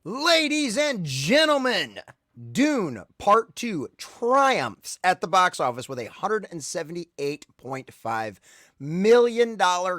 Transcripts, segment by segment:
Ladies and gentlemen, Dune Part 2 triumphs at the box office with a $178.5 million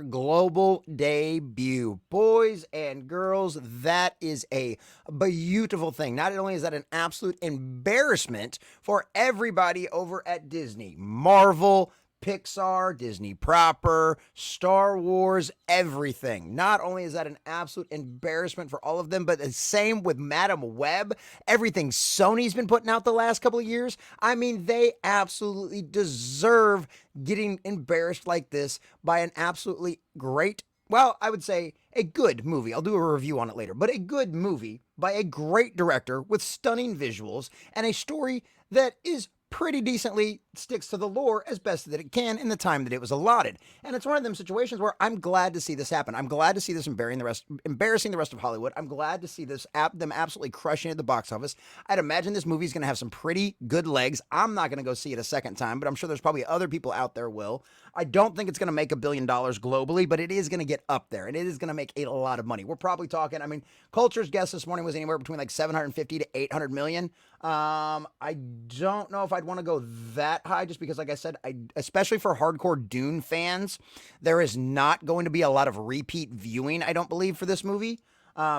global debut. Boys and girls, that is a beautiful thing. Not only is that an absolute embarrassment for everybody over at Disney, Marvel, Pixar, Disney proper, Star Wars, everything. Not only is that an absolute embarrassment for all of them, but the same with Madam Web. Everything Sony's been putting out the last couple of years. I mean, they absolutely deserve getting embarrassed like this by an absolutely great, well, I would say a good movie. I'll do a review on it later, but a good movie by a great director with stunning visuals and a story that is pretty decently sticks to the lore as best that it can in the time that it was allotted. And it's one of them situations where I'm glad to see this happen. I'm glad to see this embarrassing the rest of Hollywood. I'm glad to see them absolutely crushing it at the box office. I'd imagine this movie's going to have some pretty good legs. I'm not going to go see it a second time, but I'm sure there's probably other people out there will. I don't think it's going to make $1 billion globally, but it is going to get up there, and it is going to make a lot of money. We're probably talking, I mean, Culture's guess this morning was anywhere between like 750 to 800 million. I don't know if I'd want to go that high, just because, like I said, especially for hardcore Dune fans, there is not going to be a lot of repeat viewing, I don't believe, for this movie.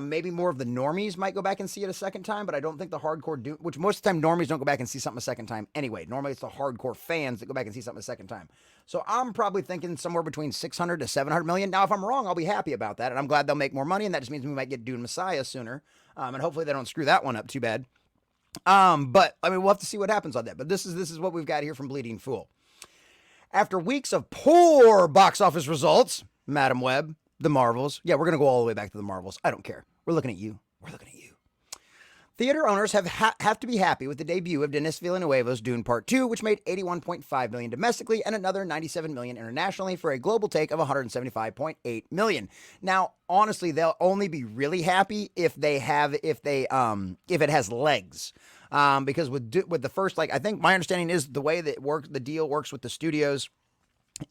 Maybe more of the normies might go back and see it a second time, but I don't think the hardcore Dune, which most of the time normies don't go back and see something a second time anyway. Normally it's the hardcore fans that go back and see something a second time. So I'm probably thinking somewhere between 600 to 700 million. Now, if I'm wrong, I'll be happy about that, and I'm glad they'll make more money, and that just means we might get Dune Messiah sooner, and hopefully they don't screw that one up too bad. But I mean, we'll have to see what happens on that. But this is what we've got here from Bleeding Fool. After weeks of poor box office results, Madam Web, the Marvels. Yeah, we're going to go all the way back to the Marvels. I don't care. We're looking at you. We're looking at you. Theater owners have to be happy with the debut of Denis Villeneuve's Dune Part 2, which made $81.5 million domestically and another $97 million internationally for a global take of $175.8 million. Now, honestly, they'll only be really happy if it has legs. Because with the first, like, I think my understanding is the way that the deal works with the studios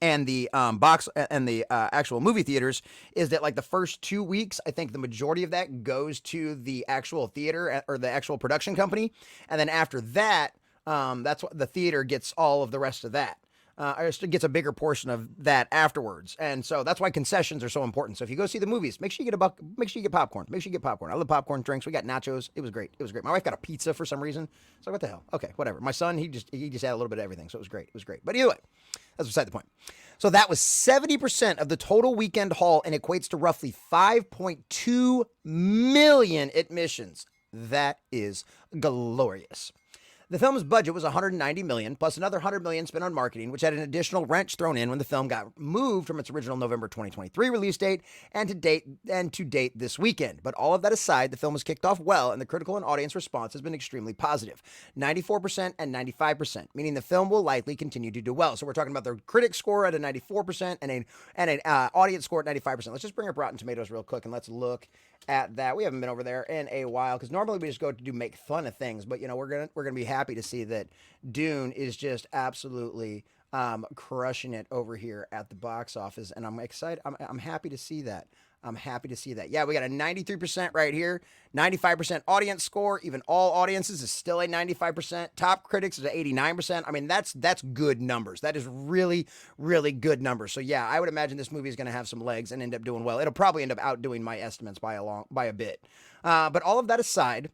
and the box and the actual movie theaters is that, like, the first 2 weeks, I think the majority of that goes to the actual theater or the actual production company, and then after that, that's what the theater gets all of the rest of that. Or gets a bigger portion of that afterwards, and so that's why concessions are so important. So if you go see the movies, make sure you get popcorn. Make sure you get popcorn. I love popcorn drinks. We got nachos. It was great. It was great. My wife got a pizza for some reason. So what the hell? Okay, whatever. My son, he just had a little bit of everything, so it was great. It was great. But either way, that's beside the point. So that was 70% of the total weekend haul and equates to roughly 5.2 million admissions. That is glorious. The film's budget was $190 million, plus another $100 million spent on marketing, which had an additional wrench thrown in when the film got moved from its original November 2023 release date and to date this weekend. But all of that aside, the film was kicked off well, and the critical and audience response has been extremely positive, 94% and 95%, meaning the film will likely continue to do well. So we're talking about the critic score at a 94% and an audience score at 95%. Let's just bring up Rotten Tomatoes real quick and let's look at that. We haven't been over there in a while because normally we just go to make fun of things, but we're gonna be happy to see that Dune is just absolutely crushing it over here at the box office, and I'm excited. I'm happy to see that. I'm happy to see that. Yeah, we got a 93% right here, 95% audience score. Even all audiences is still a 95%. Top critics is at 89%. I mean, that's good numbers. That is really, really good numbers. So yeah, I would imagine this movie is going to have some legs and end up doing well. It'll probably end up outdoing my estimates by a bit. But all of that aside,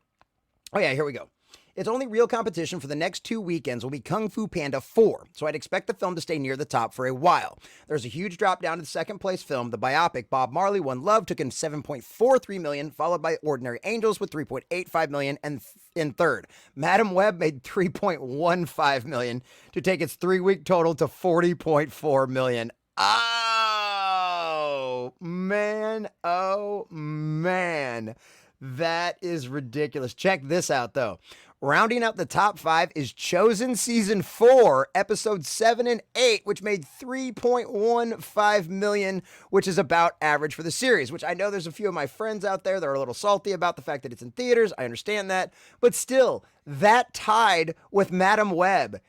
oh yeah, here we go. Its only real competition for the next 2 weekends will be Kung Fu Panda 4, so I'd expect the film to stay near the top for a while. There's a huge drop down to the second place film. The biopic Bob Marley One Love took in $7.43 million, followed by Ordinary Angels with $3.85 million, and in third. Madam Web made $3.15 million to take its 3-week total to $40.4 million. Oh, man. Oh, man. That is ridiculous. Check this out, though. Rounding out the top 5 is Chosen Season 4, Episodes 7 and 8, which made $3.15 million, which is about average for the series, which I know there's a few of my friends out there that are a little salty about the fact that it's in theaters. I understand that. But still, that tied with Madam Web,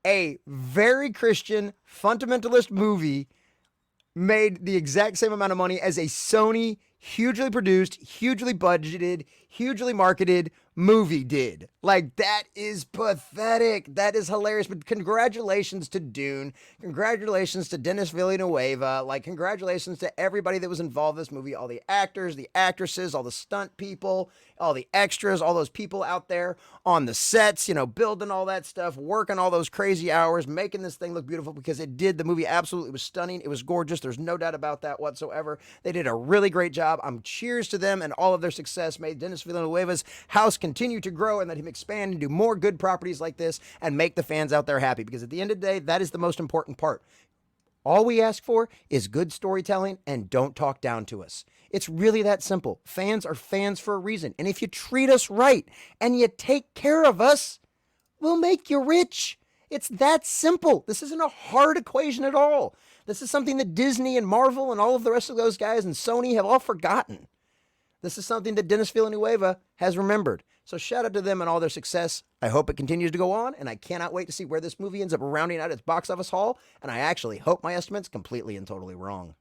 a very Christian, fundamentalist movie, made the exact same amount of money as a Sony hugely produced, hugely budgeted, hugely marketed movie did. Like, that is pathetic. That is hilarious. But congratulations to Dune. Congratulations to Denis Villeneuve. Like, congratulations to everybody that was involved in this movie. All the actors, the actresses, all the stunt people, all the extras, all those people out there on the sets, you know, building all that stuff, working all those crazy hours, making this thing look beautiful, because it did. The movie absolutely was stunning. It was gorgeous. There's no doubt about that whatsoever. They did a really great job. Cheers to them and all of their success. May Denis Villeneuve's house continue to grow, and let him expand and do more good properties like this and make the fans out there happy, because at the end of the day, that is the most important part. All we ask for is good storytelling, and don't talk down to us. It's really that simple. Fans are fans for a reason. And if you treat us right and you take care of us, we'll make you rich. It's that simple. This isn't a hard equation at all. This is something that Disney and Marvel and all of the rest of those guys and Sony have all forgotten. This is something that Denis Villeneuve has remembered. So shout out to them and all their success. I hope it continues to go on, and I cannot wait to see where this movie ends up rounding out its box office haul. And I actually hope my estimate's completely and totally wrong.